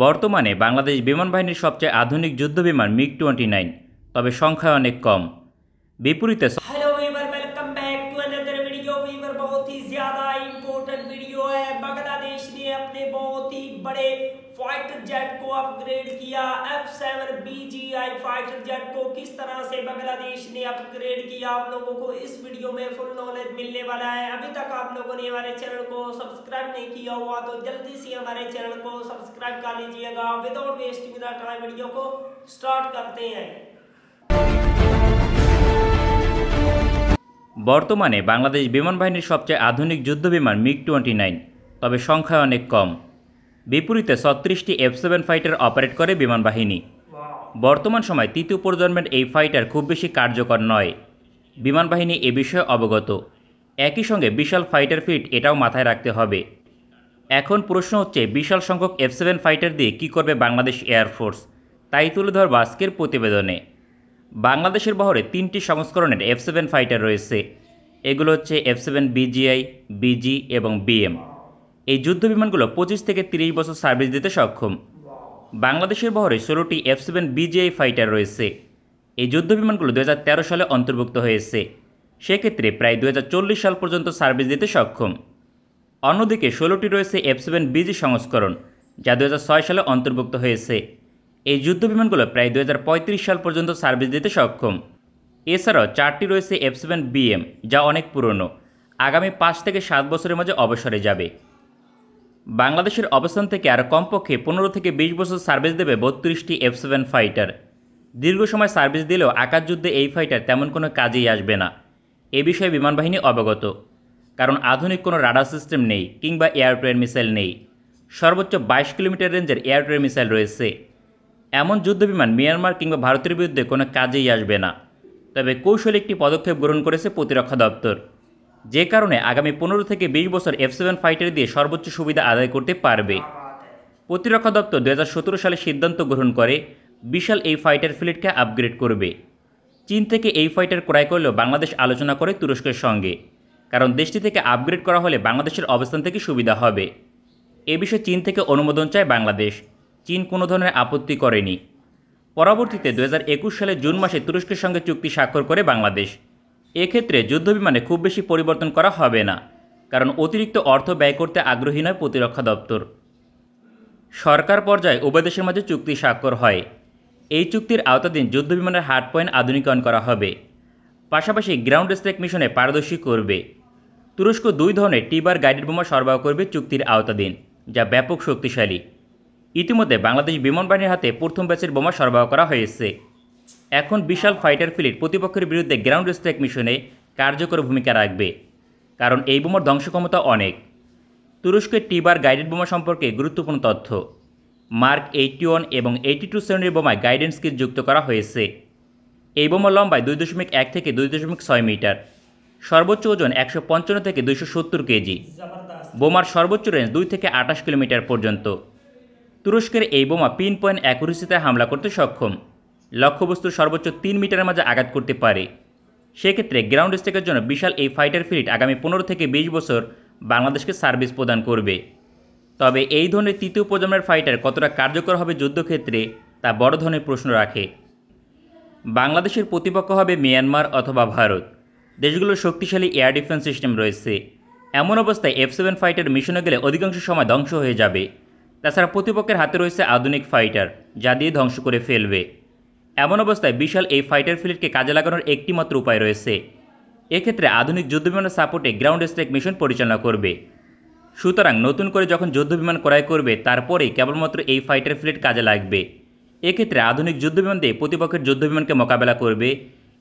বর্তমানে বাংলাদেশ বিমান বাহিনীর সবচেয়ে আধুনিক যুদ্ধবিমান মিগ-29, তবে সংখ্যায় অনেক কম। বিপরীতে hello viewer, welcome back to another video. Viewer बहुत ही ज्यादा इंपॉर्टेंट वीडियो है। बांग्लादेश ने अपने बहुत ही बड़े फाइटर जेट को अपग्रेड किया। F7BGI फाइटर जेट को किस तरह से बांग्लादेश ने अपग्रेड किया, आप लोगों को इस वीडियो में फुल नॉलेज मिलने वाला है। अभी तक आप लोगों ने हमारे चैनल को सब्सक्राइब नहीं किया हुआ तो जल्दी से हमारे चैनल को सब्सक्राइब कर लीजिएगा। Without wasting the time video को स्टार्ट करते हैं। বর্তমানে বাংলাদেশ বিমান বাহিনীর সবচেয়ে আধুনিক যুদ্ধবিমান মিগ-29, তবে সংখ্যায় অনেক কম। বিপরীতে 36টি F7 ফাইটার অপারেট করে বিমান বাহিনী। বর্তমান সময় তৃতীয় প্রজন্মের এই ফাইটার খুব বেশি কার্যকর নয়। বিমান বাহিনী এ বিষয়ে অবগত। একই সঙ্গে বিশাল ফাইটার ফ্লিট এটাও মাথায় রাখতে হবে। এখন প্রশ্ন হচ্ছে, বিশাল সংখ্যক F7 ফাইটার দিয়ে কী করবে বাংলাদেশ এয়ারফোর্স, তাই তুলে ধরব আজকের প্রতিবেদনে। বাংলাদেশের বহরে 3টি সংস্করণের F7 ফাইটার রয়েছে। এগুলো হচ্ছে F7BGI, BG এবং BM। এই যুদ্ধবিমানগুলো 25 থেকে 30 বছর সার্ভিস দিতে সক্ষম। বাংলাদেশের বহরে 16টি F7BGI ফাইটার রয়েছে। এই যুদ্ধবিমানগুলো 2013 সালে অন্তর্ভুক্ত হয়েছে। সেক্ষেত্রে প্রায় 2040 সাল পর্যন্ত সার্ভিস দিতে সক্ষম। অন্যদিকে 16টি রয়েছে F7BG সংস্করণ, যা 2006 সালে অন্তর্ভুক্ত হয়েছে। এই যুদ্ধবিমানগুলো প্রায় 2035 সাল পর্যন্ত সার্ভিস দিতে সক্ষম। এছাড়াও 4টি রয়েছে F7BM, যা অনেক পুরনো, আগামী 5 থেকে 7 বছরের মাঝে অবসরে যাবে। বাংলাদেশের অবস্থান থেকে আর কমপক্ষে 15 থেকে 20 বছর সার্ভিস দেবে 32টি F7 ফাইটার। দীর্ঘ সময় সার্ভিস দিলেও আকাশযুদ্ধে এই ফাইটার তেমন কোনো কাজেই আসবে না। এ বিষয়ে বিমান বাহিনী অবগত, কারণ আধুনিক কোনো রাডার সিস্টেম নেই কিংবা এয়ার টু এয়ার মিসাইল নেই। সর্বোচ্চ 22 কিলোমিটার রেঞ্জের এয়ার টু এয়ার মিসাইল রয়েছে। এমন যুদ্ধবিমান মিয়ানমার কিংবা ভারতের বিরুদ্ধে কোনো কাজেই আসবে না। তবে কৌশলী একটি পদক্ষেপ গ্রহণ করেছে প্রতিরক্ষা দপ্তর, যে কারণে আগামী 15 থেকে 20 বছর F7 ফাইটার দিয়ে সর্বোচ্চ সুবিধা আদায় করতে পারবে। প্রতিরক্ষা দপ্তর 2017 সালে সিদ্ধান্ত গ্রহণ করে বিশাল এই ফাইটার ফ্লিটকে আপগ্রেড করবে। চীন থেকে এই ফাইটার ক্রয় করলেও বাংলাদেশ আলোচনা করে তুরস্কের সঙ্গে, কারণ দেশটি থেকে আপগ্রেড করা হলে বাংলাদেশের অবস্থান থেকে সুবিধা হবে। এ বিষয়ে চীন থেকে অনুমোদন চায় বাংলাদেশ। চীন কোনো ধরনের আপত্তি করেনি। পরবর্তীতে 2021 সালে জুন মাসে তুরস্কের সঙ্গে চুক্তি স্বাক্ষর করে বাংলাদেশ। এক্ষেত্রে যুদ্ধবিমানে খুব বেশি পরিবর্তন করা হবে না, কারণ অতিরিক্ত অর্থ ব্যয় করতে আগ্রহী নয় প্রতিরক্ষা দপ্তর। সরকার পর্যায়ে উভয় দেশের মাঝে চুক্তি স্বাক্ষর হয়। এই চুক্তির আওতাধীন যুদ্ধবিমানের হার্ড পয়েন্ট আধুনিকায়ন করা হবে, পাশাপাশি গ্রাউন্ড স্ট্রাইক মিশনে পারদর্শী করবে। তুরস্ক 2 ধরনের টিবার গাইডেড বোমা সরবরাহ করবে চুক্তির আওতাধীন, যা ব্যাপক শক্তিশালী। ইতিমধ্যে বাংলাদেশ বিমান বাহিনীর হাতে প্রথম ব্যাচের বোমা সরবরাহ করা হয়েছে। এখন বিশাল ফাইটার ফ্লিট প্রতিপক্ষের বিরুদ্ধে গ্রাউন্ড স্ট্রাইক মিশনে কার্যকর ভূমিকা রাখবে, কারণ এই বোমার ধ্বংসক্ষমতা অনেক। তুরস্কের টিবার গাইডেড বোমা সম্পর্কে গুরুত্বপূর্ণ তথ্য: মার্ক 81 এবং 82 শ্রেণীর বোমায় গাইডেন্স কিট যুক্ত করা হয়েছে। এই বোমা লম্বায় 2.1 থেকে 2.6 মিটার, সর্বোচ্চ ওজন 155 থেকে 270 কেজি। বোমার সর্বোচ্চ রেঞ্জ 2 থেকে 28 কিলোমিটার পর্যন্ত। তুরস্কের এই বোমা পিন পয়েন্ট অ্যাকুরেসিতে হামলা করতে সক্ষম। লক্ষ্যবস্তুর সর্বোচ্চ 3 মিটারের মাঝে আঘাত করতে পারে। সেক্ষেত্রে গ্রাউন্ড স্ট্রাইকের জন্য বিশাল এই ফাইটার ফ্লিট আগামী 15 থেকে 20 বছর বাংলাদেশকে সার্ভিস প্রদান করবে। তবে এই ধরনের তৃতীয় প্রজন্মের ফাইটার কতটা কার্যকর হবে যুদ্ধক্ষেত্রে, তা বড় ধরনের প্রশ্ন রাখে। বাংলাদেশের প্রতিপক্ষ হবে মিয়ানমার অথবা ভারত। দেশগুলোর শক্তিশালী এয়ার ডিফেন্স সিস্টেম রয়েছে। এমন অবস্থায় F7 ফাইটার মিশনে গেলে অধিকাংশ সময় ধ্বংস হয়ে যাবে। তাছাড়া প্রতিপক্ষের হাতে রয়েছে আধুনিক ফাইটার, যা দিয়ে ধ্বংস করে ফেলবে। এমন অবস্থায় বিশাল এই ফাইটার ফ্লিটকে কাজে লাগানোর একটি মাত্র উপায় রয়েছে। এক্ষেত্রে আধুনিক যুদ্ধবিমানের সাপোর্টে গ্রাউন্ড স্ট্রাইক মিশন পরিচালনা করবে। সুতরাং নতুন করে যখন যুদ্ধবিমান ক্রয় করবে, তারপরেই কেবলমাত্র এই ফাইটার ফ্লিট কাজে লাগবে। এক্ষেত্রে আধুনিক যুদ্ধবিমান দিয়ে প্রতিপক্ষের যুদ্ধবিমানকে মোকাবেলা করবে।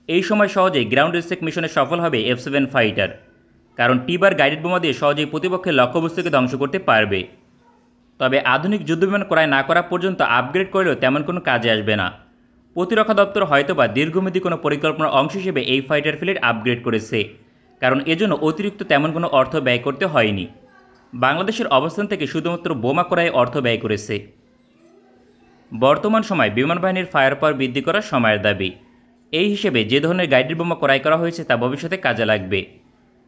এই সময় সহজেই গ্রাউন্ড স্ট্রাইক মিশনে সফল হবে F7 ফাইটার, কারণ টিবার গাইডেড বোমা দিয়ে সহজেই প্রতিপক্ষের লক্ষ্যবস্তুকে ধ্বংস করতে পারবে। তবে আধুনিক যুদ্ধবিমান ক্রয় না করা পর্যন্ত আপগ্রেড করলেও তেমন কোনো কাজে আসবে না। প্রতিরক্ষা দপ্তর হয়তোবা দীর্ঘমেয়াদী কোনো পরিকল্পনার অংশ হিসেবে এই ফাইটার ফ্লিট আপগ্রেড করেছে, কারণ এজন্য অতিরিক্ত তেমন কোনো অর্থ ব্যয় করতে হয়নি। বাংলাদেশের অবস্থান থেকে শুধুমাত্র বোমা ক্রয়ে অর্থ ব্যয় করেছে। বর্তমান সময় বিমান বাহিনীর ফায়ার পাওয়ার বৃদ্ধি করার সময়ের দাবি। এই হিসেবে যে ধরনের গাইডেড বোমা ক্রয় করা হয়েছে তা ভবিষ্যতে কাজে লাগবে,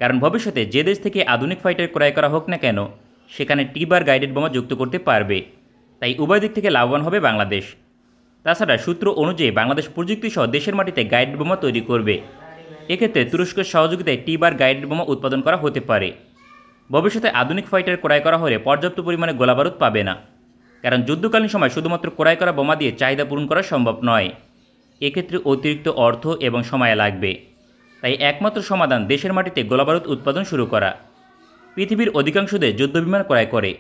কারণ ভবিষ্যতে যে দেশ থেকে আধুনিক ফাইটার ক্রয় করা হোক না কেন, সেখানে টিবার গাইডেড বোমা যুক্ত করতে পারবে। তাই উভয় দিক থেকে লাভবান হবে বাংলাদেশ। তাছাড়া সূত্র অনুযায়ী বাংলাদেশ প্রযুক্তিসহ দেশের মাটিতে গাইডেড বোমা তৈরি করবে। এক্ষেত্রে তুরস্কের সহযোগিতায় টি-বার গাইডেড বোমা উৎপাদন করা হতে পারে। ভবিষ্যতে আধুনিক ফাইটার ক্রয় করা হলে পর্যাপ্ত পরিমাণে গোলাবারুদ পাবে না, কারণ যুদ্ধকালীন সময় শুধুমাত্র ক্রয় করা বোমা দিয়ে চাহিদা পূরণ করা সম্ভব নয়। এক্ষেত্রে অতিরিক্ত অর্থ এবং সময় লাগবে। তাই একমাত্র সমাধান দেশের মাটিতে গোলাবারুদ উৎপাদন শুরু করা। পৃথিবীর অধিকাংশ দেশ যুদ্ধবিমান ক্রয় করে,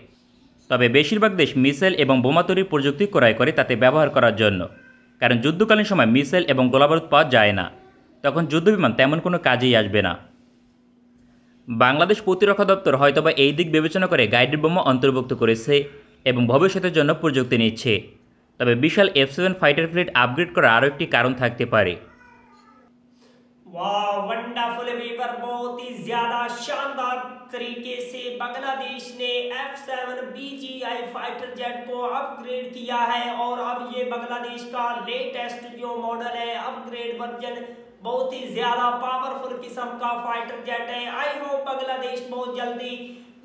তবে বেশিরভাগ দেশ মিসাইল এবং বোমা তৈরির প্রযুক্তি ক্রয় করে তাতে ব্যবহার করার জন্য, কারণ যুদ্ধকালীন সময় মিসাইল এবং গোলাবারুদ পাওয়া যায় না, তখন যুদ্ধবিমান তেমন কোনো কাজেই আসবে না। বাংলাদেশ প্রতিরক্ষা দপ্তর হয়তোবা এই দিক বিবেচনা করে গাইডেড বোমা অন্তর্ভুক্ত করেছে এবং ভবিষ্যতের জন্য প্রযুক্তি নিচ্ছে। তবে বিশাল F7 ফাইটার ফ্লিট আপগ্রেড করার আরও একটি কারণ থাকতে পারে। वाह वंडरफुल वीवर, बहुत ही ज्यादा शानदार तरीके से बांग्लादेश ने F7 BGI फाइटर जेट को अपग्रेड किया है और अब ये बांग्लादेश का लेटेस्ट जो मॉडल है, अपग्रेड वर्जन, बहुत ही ज्यादा पावरफुल किस्म का फाइटर जेट है। आई होप बांग्लादेश बहुत जल्दी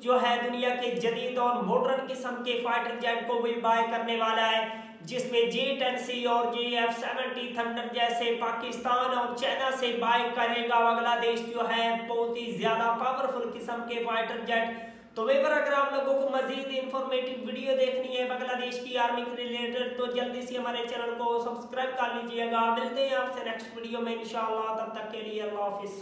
जो है दुनिया के जदीद और मॉडर्न किस्म के फाइटर जेट को भी बाय करने वाला है, जिसमें J-10C और JF-70 थंडर जैसे पाकिस्तान और चाइना से बाय करेगा बांग्लादेश जो है बहुत ही ज्यादा पावरफुल किस्म के फाइटर जेट। तो वेवर अगर आप लोगों को मजीद इंफॉर्मेटिव वीडियो देखनी है बांग्लादेश की आर्मी के रिलेटेड तो जल्दी से हमारे चैनल को सब्सक्राइब कर लीजिएगा। मिलते हैं आपसे नेक्स्ट वीडियो में इंशाल्लाह, तब तक के लिए अल्लाह हाफिज।